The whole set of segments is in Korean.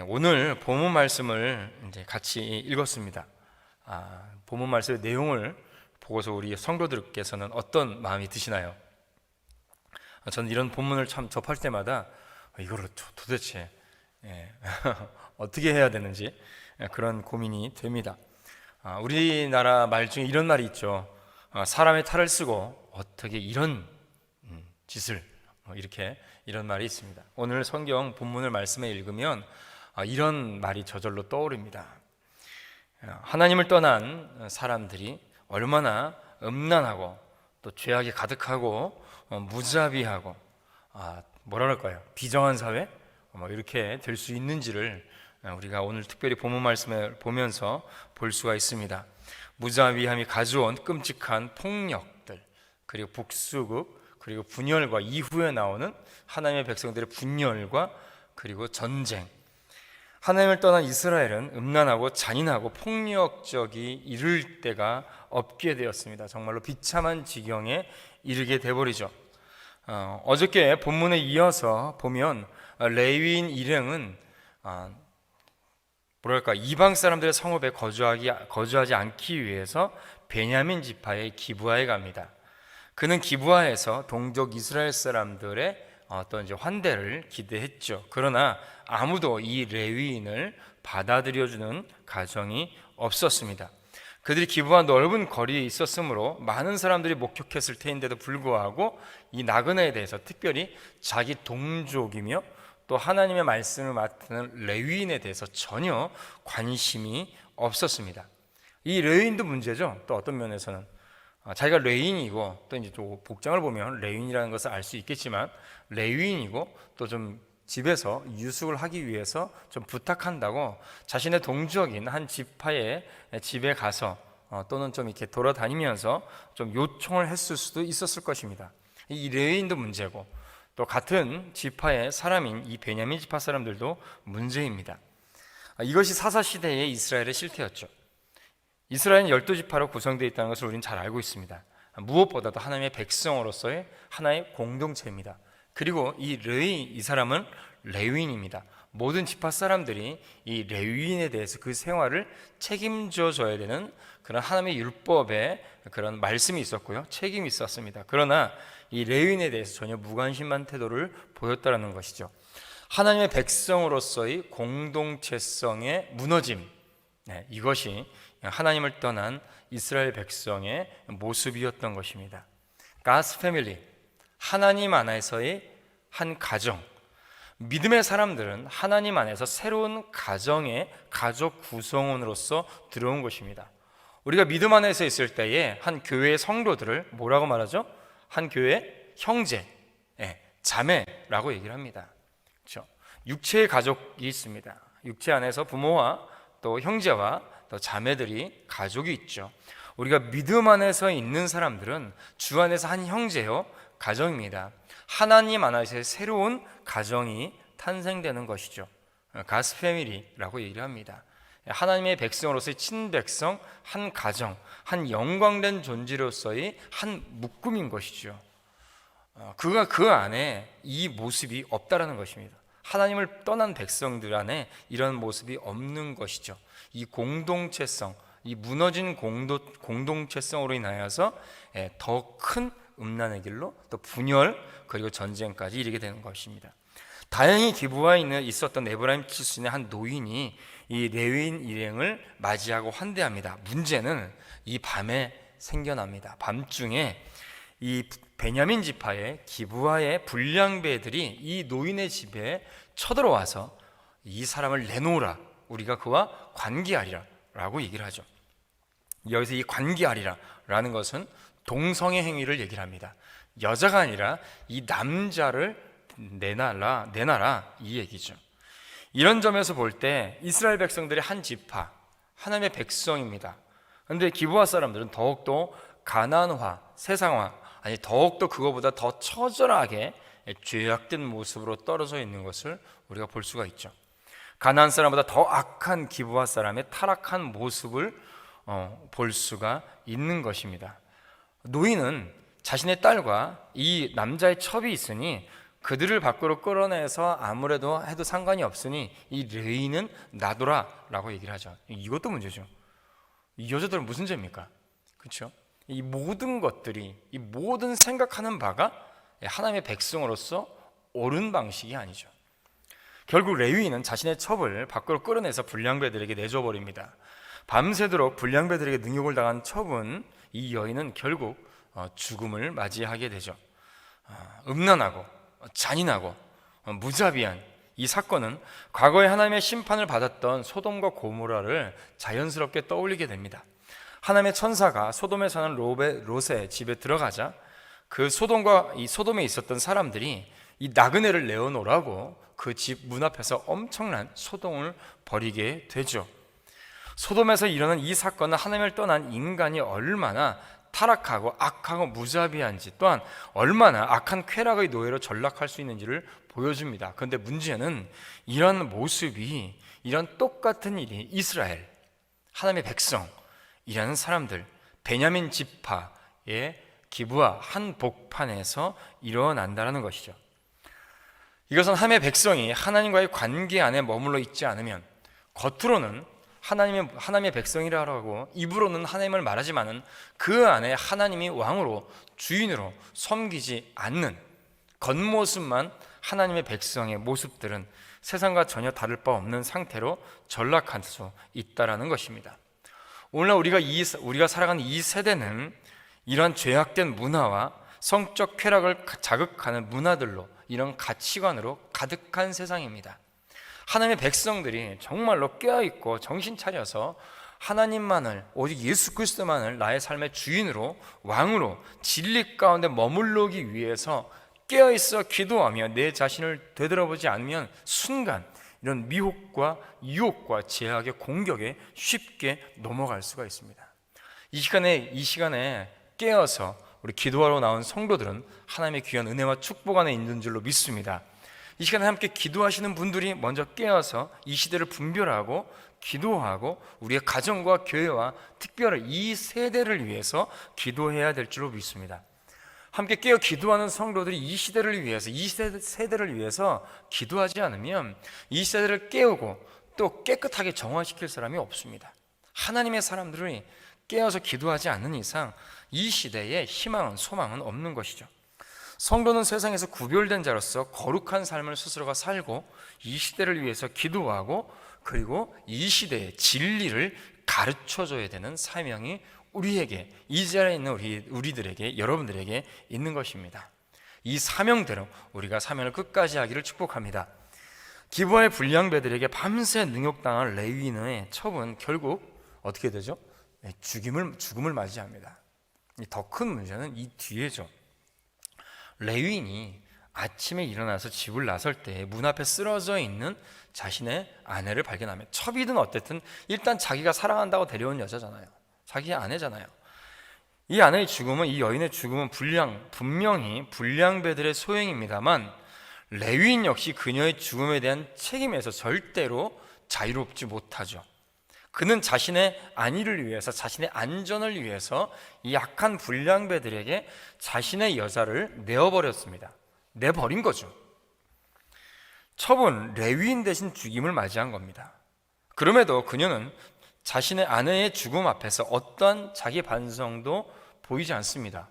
오늘 본문 말씀을 이제 같이 읽었습니다. 본문 말씀의 내용을 보고서 우리 성도들께서는 어떤 마음이 드시나요? 저는 이런 본문을 참 접할 때마다 이거를 도대체 어떻게 해야 되는지 그런 고민이 됩니다. 우리나라 말 중에 이런 말이 있죠. 사람의 탈을 쓰고 어떻게 이런 짓을 이런 말이 있습니다. 오늘 성경 본문을 말씀에 읽으면 이런 말이 저절로 떠오릅니다. 하나님을 떠난 사람들이 얼마나 음란하고 또 죄악이 가득하고 무자비하고 뭐라 그럴까요? 비정한 사회? 이렇게 될 수 있는지를 우리가 오늘 특별히 본문 말씀을 보면서 볼 수가 있습니다. 무자비함이 가져온 끔찍한 폭력들, 그리고 북수국, 그리고 분열과 이후에 나오는 하나님의 백성들의 분열과 그리고 전쟁. 하나님을 떠난 이스라엘은 음란하고 잔인하고 폭력적이 이를 때가 없게 되었습니다. 정말로 비참한 지경에 이르게 돼버리죠. 어저께 본문에 이어서 보면 레위인 일행은 이방 사람들의 성읍에 거주하지 않기 위해서 베냐민 지파의 기브아에 갑니다. 그는 기브아에서 동족 이스라엘 사람들의 어떤 이제 환대를 기대했죠. 그러나 아무도 이 레위인을 받아들여주는 가정이 없었습니다. 그들이 기브아 넓은 거리에 있었으므로 많은 사람들이 목격했을 테인데도 불구하고 이 나그네에 대해서, 특별히 자기 동족이며 또 하나님의 말씀을 맡는 레위인에 대해서 전혀 관심이 없었습니다. 이 레위인도 문제죠. 또 어떤 면에서는 자기가 레위인이고, 또 이제 또 복장을 보면 레위인이라는 것을 알 수 있겠지만, 레위인이고 또 좀 집에서 유숙을 하기 위해서 좀 부탁한다고 자신의 동족인 한 지파의 집에 가서 또는 좀 이렇게 돌아다니면서 좀 요청을 했을 수도 있었을 것입니다. 이 레위인도 문제고, 또 같은 지파의 사람인 이 베냐민 지파 사람들도 문제입니다. 이것이 사사시대의 이스라엘의 실태였죠. 이스라엘은 12지파로 구성되어 있다는 것을 우리는 잘 알고 있습니다. 무엇보다도 하나님의 백성으로서의 하나의 공동체입니다. 그리고 이 사람은 레위인입니다. 모든 지파 사람들이 이 레위인에 대해서 그 생활을 책임져 줘야 되는 그런 하나님의 율법에 그런 말씀이 있었고요, 책임이 있었습니다. 그러나 이 레위인에 대해서 전혀 무관심한 태도를 보였다는 것이죠. 하나님의 백성으로서의 공동체성의 무너짐, 이것이 하나님을 떠난 이스라엘 백성의 모습이었던 것입니다. God's family, 하나님 안에서의 한 가정. 믿음의 사람들은 하나님 안에서 새로운 가정의 가족 구성원으로서 들어온 것입니다. 우리가 믿음 안에서 있을 때에 한 교회의 성도들을 뭐라고 말하죠? 한 교회의 형제, 자매라고 얘기를 합니다. 그렇죠? 육체의 가족이 있습니다. 육체 안에서 부모와 또 형제와 또 자매들이 가족이 있죠. 우리가 믿음 안에서 있는 사람들은 주 안에서 한 형제요, 가정입니다. 하나님 안에서의 새로운 가정이 탄생되는 것이죠. God's family라고 얘기를 합니다. 하나님의 백성으로서의 친백성, 한 가정, 한 영광된 존재로서의 한 묶음인 것이죠. 그가 그 안에 이 모습이 없다라는 것입니다. 하나님을 떠난 백성들 안에 이런 모습이 없는 것이죠. 이 공동체성, 이 무너진 공동체성으로 인하여서 더 큰 음란의 길로 또 분열 그리고 전쟁까지 이르게 되는 것입니다. 다행히 기브아에 있었던 에브라임 칠순의 한 노인이 이 레위인 일행을 맞이하고 환대합니다. 문제는 이 밤에 생겨납니다. 밤중에 이 베냐민 지파의 기브아의 불량배들이 이 노인의 집에 쳐들어와서 이 사람을 내놓으라, 우리가 그와 관계하리라 라고 얘기를 하죠. 여기서 이 관계하리라 라는 것은 동성애 행위를 얘기를 합니다. 여자가 아니라 이 남자를 내놔라 이 얘기죠. 이런 점에서 볼 때 이스라엘 백성들의 한 지파, 하나님의 백성입니다. 그런데 기브아 사람들은 더욱더 가난화, 세상화, 더욱더 그거보다 더 처절하게 죄악된 모습으로 떨어져 있는 것을 우리가 볼 수가 있죠. 가나안 사람보다 더 악한 기브아 사람의 타락한 모습을 볼 수가 있는 것입니다. 노인은 자신의 딸과 이 남자의 첩이 있으니 그들을 밖으로 끌어내서 아무래도 해도 상관이 없으니 이 레위는 놔둬라 라고 얘기를 하죠. 이것도 문제죠. 이 여자들은 무슨 죄입니까? 그렇죠? 이 모든 것들이, 이 모든 생각하는 바가 하나님의 백성으로서 옳은 방식이 아니죠. 결국 레위인은 자신의 첩을 밖으로 끌어내서 불량배들에게 내줘버립니다. 밤새도록 불량배들에게 능욕을 당한 첩은, 이 여인은 결국 죽음을 맞이하게 되죠. 음란하고 잔인하고 무자비한 이 사건은 과거에 하나님의 심판을 받았던 소돔과 고모라를 자연스럽게 떠올리게 됩니다. 하나님의 천사가 소돔에 사는 롯의 집에 들어가자 그 소돔에 있었던 사람들이 이 나그네를 내어놓으라고 그 집 문 앞에서 엄청난 소동을 벌이게 되죠. 소돔에서 일어난 이 사건은 하나님을 떠난 인간이 얼마나 타락하고 악하고 무자비한지, 또한 얼마나 악한 쾌락의 노예로 전락할 수 있는지를 보여줍니다. 그런데 문제는 이런 모습이, 이런 똑같은 일이 이스라엘, 하나님의 백성이라는 사람들, 베냐민 지파의 기브아 한 복판에서 일어난다는 것이죠. 이것은 하나님의 백성이 하나님과의 관계 안에 머물러 있지 않으면, 겉으로는 하나님의 백성이라 하고 입으로는 하나님을 말하지만은 그 안에 하나님이 왕으로 주인으로 섬기지 않는 겉모습만 하나님의 백성의 모습들은 세상과 전혀 다를 바 없는 상태로 전락할 수 있다라는 것입니다. 오늘날 우리가 살아가는 이 세대는 이러한 죄악된 문화와 성적 쾌락을 자극하는 문화들로, 이런 가치관으로 가득한 세상입니다. 하나님의 백성들이 정말로 깨어있고 정신 차려서 하나님만을, 오직 예수 그리스도만을 나의 삶의 주인으로, 왕으로 진리 가운데 머물러기 위해서 깨어있어 기도하며 내 자신을 되돌아보지 않으면 순간 이런 미혹과 유혹과 제약의 공격에 쉽게 넘어갈 수가 있습니다. 이 시간에 깨어서 우리 기도하러 나온 성도들은 하나님의 귀한 은혜와 축복 안에 있는 줄로 믿습니다. 이 시간에 함께 기도하시는 분들이 먼저 깨어서 이 시대를 분별하고 기도하고 우리의 가정과 교회와 특별히 이 세대를 위해서 기도해야 될 줄로 믿습니다. 함께 깨어 기도하는 성도들이 이 시대를 위해서, 이 세대를 위해서 기도하지 않으면 이 세대를 깨우고 또 깨끗하게 정화시킬 사람이 없습니다. 하나님의 사람들이 깨어서 기도하지 않는 이상 이 시대에 희망은, 소망은 없는 것이죠. 성도는 세상에서 구별된 자로서 거룩한 삶을 스스로가 살고 이 시대를 위해서 기도하고, 그리고 이 시대의 진리를 가르쳐줘야 되는 사명이 우리에게, 이 자리에 있는 우리들에게, 여러분들에게 있는 것입니다. 이 사명대로 우리가 사명을 끝까지 하기를 축복합니다. 기브아의 불량배들에게 밤새 능욕당한 레위인의 첩은 결국 어떻게 되죠? 죽음을 맞이합니다. 더 큰 문제는 이 뒤에죠. 레위인이 아침에 일어나서 집을 나설 때 문 앞에 쓰러져 있는 자신의 아내를 발견하면, 첩이든 어쨌든 일단 자기가 사랑한다고 데려온 여자잖아요. 자기의 아내잖아요. 이 아내의 죽음은, 이 여인의 죽음은 분명히 불량배들의 소행입니다만 레위인 역시 그녀의 죽음에 대한 책임에서 절대로 자유롭지 못하죠. 그는 자신의 안위를 위해서, 자신의 안전을 위해서 이 약한 불량배들에게 자신의 여자를 내버린 거죠. 첩은 레위인 대신 죽임을 맞이한 겁니다. 그럼에도 그녀는 자신의 아내의 죽음 앞에서 어떠한 자기 반성도 보이지 않습니다.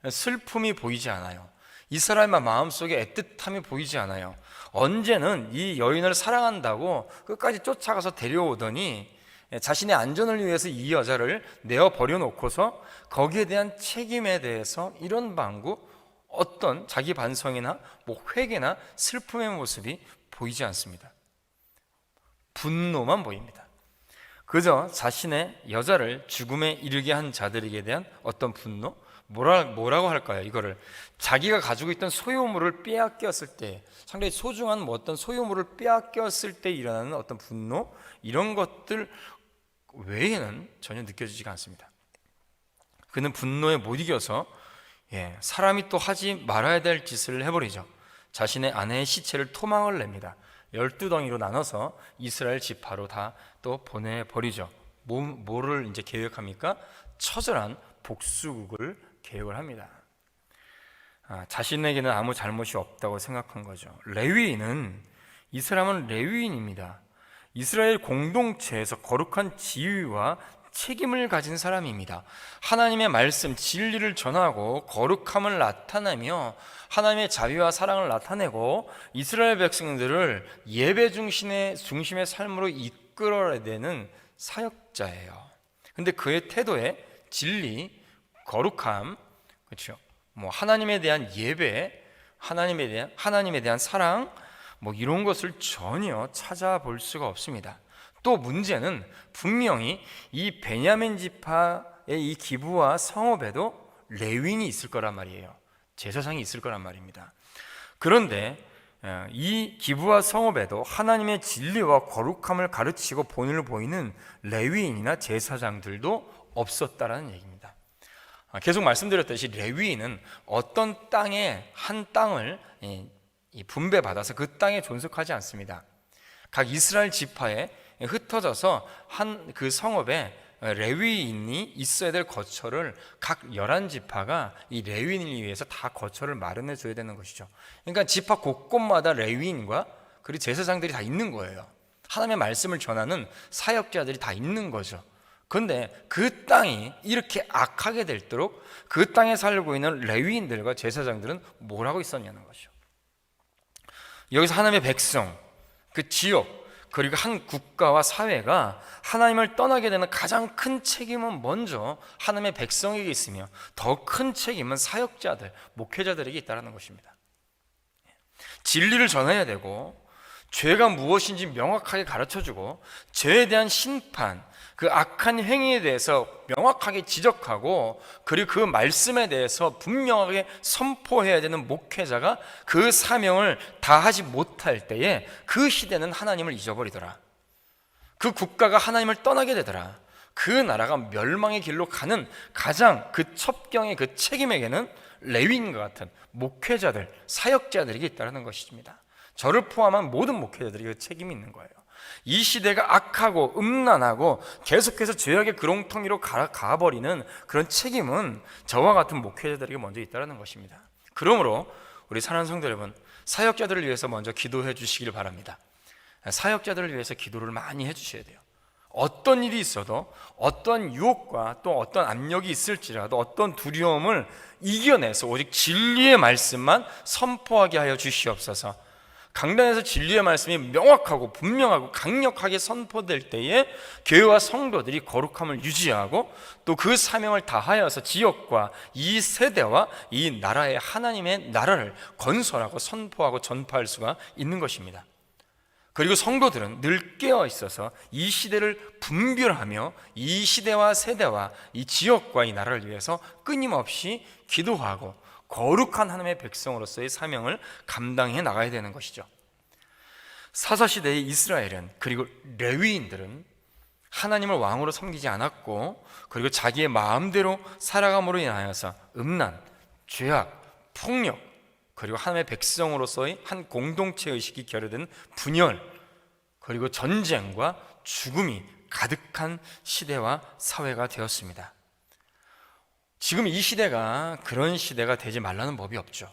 슬픔이 보이지 않아요. 이 사람의 마음속에 애틋함이 보이지 않아요. 언제는 이 여인을 사랑한다고 끝까지 쫓아가서 데려오더니 자신의 안전을 위해서 이 여자를 내어버려 놓고서 거기에 대한 책임에 대해서 이런 방구, 어떤 자기 반성이나 회개나 슬픔의 모습이 보이지 않습니다. 분노만 보입니다. 그저 자신의 여자를 죽음에 이르게 한 자들에게 대한 어떤 분노? 뭐라고 할까요? 이거를 자기가 가지고 있던 소유물을 빼앗겼을 때, 상당히 소중한 어떤 소유물을 빼앗겼을 때 일어나는 어떤 분노, 이런 것들 외에는 전혀 느껴지지가 않습니다. 그는 분노에 못 이겨서 사람이 또 하지 말아야 될 짓을 해버리죠. 자신의 아내의 시체를 토막을 냅니다. 12덩이로 나눠서 이스라엘 지파로 다 또 보내버리죠. 뭐를 이제 계획합니까? 처절한 복수국을 계획을 합니다. 자신에게는 아무 잘못이 없다고 생각한 거죠. 레위인은, 이 사람은 레위인입니다. 이스라엘 공동체에서 거룩한 지위와 책임을 가진 사람입니다. 하나님의 말씀, 진리를 전하고 거룩함을 나타내며 하나님의 자비와 사랑을 나타내고 이스라엘 백성들을 예배 중심의 삶으로 이끌어야 되는 사역자예요. 근데 그의 태도에 진리, 거룩함, 그렇죠? 하나님에 대한 예배, 하나님에 대한 사랑, 이런 것을 전혀 찾아볼 수가 없습니다. 또 문제는 분명히 이 베냐민 지파의 이 기브와 성읍에도 레위인이 있을 거란 말이에요. 제사장이 있을 거란 말입니다. 그런데 이 기브와 성읍에도 하나님의 진리와 거룩함을 가르치고 본을 보이는 레위인이나 제사장들도 없었다라는 얘기입니다. 계속 말씀드렸듯이 레위인은 어떤 한 땅을 분배받아서 그 땅에 존속하지 않습니다. 각 이스라엘 지파에 흩어져서 그 성읍에 레위인이 있어야 될 거처를 각 11지파가 이 레위인을 위해서 다 거처를 마련해 줘야 되는 것이죠. 그러니까 지파 곳곳마다 레위인과 그리고 제사장들이 다 있는 거예요. 하나님의 말씀을 전하는 사역자들이 다 있는 거죠. 그런데 그 땅이 이렇게 악하게 될도록 그 땅에 살고 있는 레위인들과 제사장들은 뭘 하고 있었냐는 것이죠. 여기서 하나님의 백성, 그 지역, 그리고 한 국가와 사회가 하나님을 떠나게 되는 가장 큰 책임은 먼저 하나님의 백성에게 있으며 더 큰 책임은 사역자들, 목회자들에게 있다는 것입니다. 진리를 전해야 되고 죄가 무엇인지 명확하게 가르쳐주고 죄에 대한 심판, 그 악한 행위에 대해서 명확하게 지적하고 그리고 그 말씀에 대해서 분명하게 선포해야 되는 목회자가 그 사명을 다하지 못할 때에 그 시대는 하나님을 잊어버리더라. 그 국가가 하나님을 떠나게 되더라. 그 나라가 멸망의 길로 가는 가장 그 첩경의 그 책임에게는 레위인과 같은 목회자들, 사역자들에게 있다는 것입니다. 저를 포함한 모든 목회자들이 그 책임이 있는 거예요. 이 시대가 악하고 음란하고 계속해서 죄악의 그롱텅이로 가버리는 그런 책임은 저와 같은 목회자들에게 먼저 있다는 것입니다. 그러므로 우리 사랑하는 성도 여러분, 사역자들을 위해서 먼저 기도해 주시길 바랍니다. 사역자들을 위해서 기도를 많이 해주셔야 돼요. 어떤 일이 있어도 어떤 유혹과 또 어떤 압력이 있을지라도 어떤 두려움을 이겨내서 오직 진리의 말씀만 선포하게 하여 주시옵소서. 강단에서 진리의 말씀이 명확하고 분명하고 강력하게 선포될 때에 교회와 성도들이 거룩함을 유지하고 또 그 사명을 다하여서 지역과 이 세대와 이 나라의 하나님의 나라를 건설하고 선포하고 전파할 수가 있는 것입니다. 그리고 성도들은 늘 깨어 있어서 이 시대를 분별하며 이 시대와 세대와 이 지역과 이 나라를 위해서 끊임없이 기도하고 거룩한 하나님의 백성으로서의 사명을 감당해 나가야 되는 것이죠. 사사시대의 이스라엘은 그리고 레위인들은 하나님을 왕으로 섬기지 않았고 그리고 자기의 마음대로 살아감으로 인하여서 음란, 죄악, 폭력 그리고 하나님의 백성으로서의 한 공동체 의식이 결여된 분열 그리고 전쟁과 죽음이 가득한 시대와 사회가 되었습니다. 지금 이 시대가 그런 시대가 되지 말라는 법이 없죠.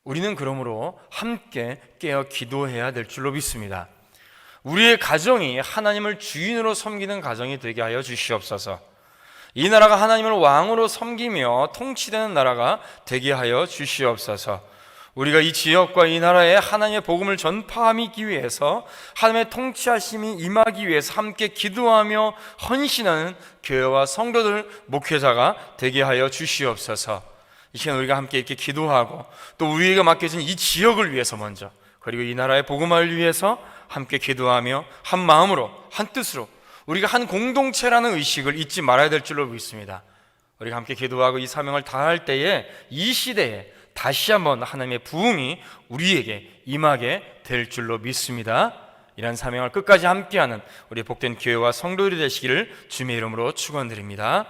우리는 그러므로 함께 깨어 기도해야 될 줄로 믿습니다. 우리의 가정이 하나님을 주인으로 섬기는 가정이 되게 하여 주시옵소서. 이 나라가 하나님을 왕으로 섬기며 통치되는 나라가 되게 하여 주시옵소서. 우리가 이 지역과 이 나라에 하나님의 복음을 전파하기 위해서 하나님의 통치하심이 임하기 위해서 함께 기도하며 헌신하는 교회와 성도들, 목회자가 되게 하여 주시옵소서. 이 시간 우리가 함께 이렇게 기도하고 또 우리에게 맡겨진 이 지역을 위해서 먼저 그리고 이 나라의 복음화를 위해서 함께 기도하며 한 마음으로 한 뜻으로 우리가 한 공동체라는 의식을 잊지 말아야 될 줄로 믿습니다. 우리가 함께 기도하고 이 사명을 다할 때에 이 시대에 다시 한번 하나님의 부흥이 우리에게 임하게 될 줄로 믿습니다. 이런 사명을 끝까지 함께하는 우리 복된 교회와 성도들이 되시기를 주님의 이름으로 축원드립니다.